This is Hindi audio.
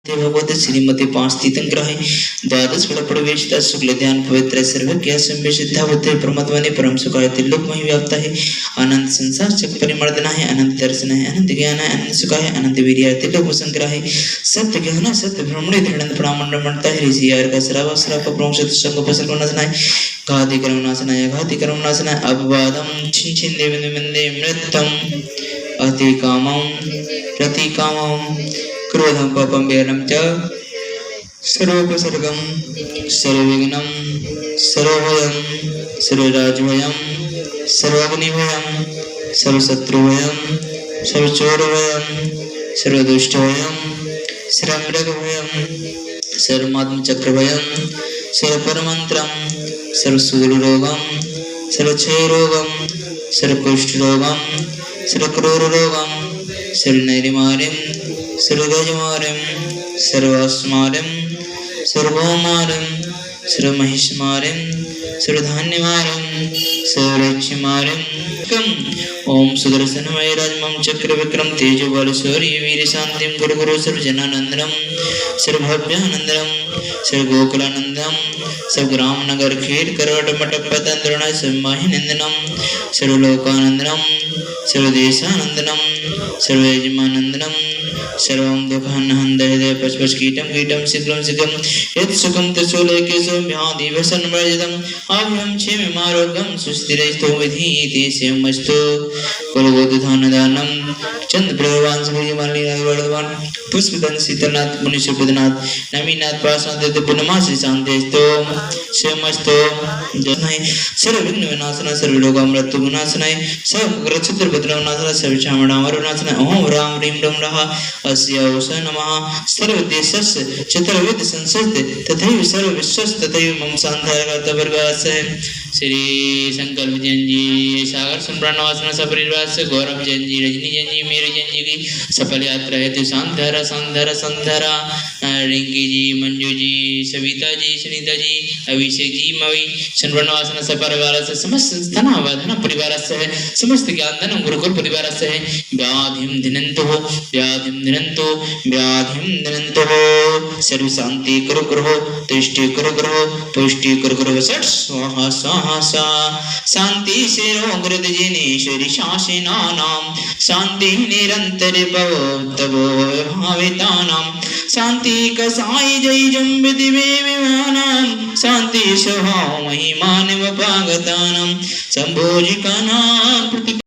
भगवते श्रीमती 5 तीर्थंकराय द्वादश फल प्रवेशिता शुक्ल ध्यान पवित्र सर्वज्ञ संवेशितावते परमात्मा परम सुखाय त्रिलोकमय व्याप्त है अनंत संसार चक परिमर्दना है अनंत दर्शन है अनंत ज्ञान है अनंत सुख है अनंत वीर्य है त्रिलोक संग्रह है सत्य ज्ञान सत्य भ्रमणे दृढ़ प्रामंड मंडता है ऋषि यार का श्राव श्राप प्रोंशत संग पसल को नसनाय घाति कर्म नाशनाय अपवादम छिन छिन देव मंदे मृतम अति कामम प्रति कामम क्रोधम पापम व्यरम च सर्वोपसर्गम सर्वविघ्नं सर्वभयं सर्वराजभयं सर्वाग्निभयं सर्वशत्रुभयं सर्वचोरभयं सर्वदुष्टभयं सर्वमृगभयं सर्वमात्मचक्रभयं सर्वपरमन्त्रं सर्वशूलरोगं सर्वक्षयरोगं सर्वकुष्ठरोगं सर्वक्रूररोगं सर्वनैरिमारिं सर्वगजमारिं सर्वास्मारिं सर्वभौमारिं सर्वमहिषमारिं सर्वधान्यमारिं सर्वरक्षमारिं ओम सुदर्शनमय राजमं चक्र विक्रम तेजो बल शौर्य वीर शांतिं गुरु गुरु सर्वजनानंदनम सर्वभव्यानंदनम सर्वगोकुलानंदनम सर्वग्राम नगर खेर करवट मटप पतंद्रणा सर्वमाहिनंदनम सर्वलोकानंदनम सर्वदेशानंदनम सर्वयजमानंदनम सर्वं दुःखहनं हृदय पचपच कीटं कीटं शीघ्रं शीघ्रं यत् सुखं तत्सोले केशवं व्याधिवसन् वर्जितम् आभ्यं क्षेममारोग्यं सुस्थिरैस्तो विधीते सेमस्तु कुलबोधधानदानं चन्द्रप्रभावान् सूर्यमालिनीवर्धवान् पुष्पदन् शीतलनाथ मुनिशुभदनाथ नमीनाथ प्रासादित पुनमासि शान्तिस्तो सेमस्तु जनाय सर्वविघ्न विनाशनाय सर्वलोकामृत्यु विनाशनाय सर्वग्रहचित्रभद्रविनाशनाय सर्वचामडामरुनाशनाय ओम राम ह्रीं रं रः अस्यावस नमः सर्वदेशस्य चतुर्विध संसद तथैव सर्वविश्वस्य तथैव मम सांधारकर्तवर्गस्य श्री शंकर जैन जी सागर संप्राणवासना सपरिवार से गौरव जैन जी रजनी जैन जी मेरी जैन जी की सफल यात्रा है तो सांधारा सांधारा सांधारा रिंकी जी मंजू जी सविता जी सुनीता जी अभिषेक जी मवी संप्राणवासना सपरिवार से समस्त संस्थान परिवार से है समस्त ज्ञान गुरुकुल परिवार से है व्याधिम दिनंतो सर्व शांति करो ग्रहो तुष्टि करो ग्रहो पुष्टि करो ग्रहो सट स्वाहा स्वाहा सा शांति से रोगृत जिनेश्वरी शासिनानाम शांति निरंतर भव तवो भावितानाम शांति कसाई जय जम्ब दिवे विमानाम शांति स्वभाव महिमानव पागतानाम संभोजिकानाम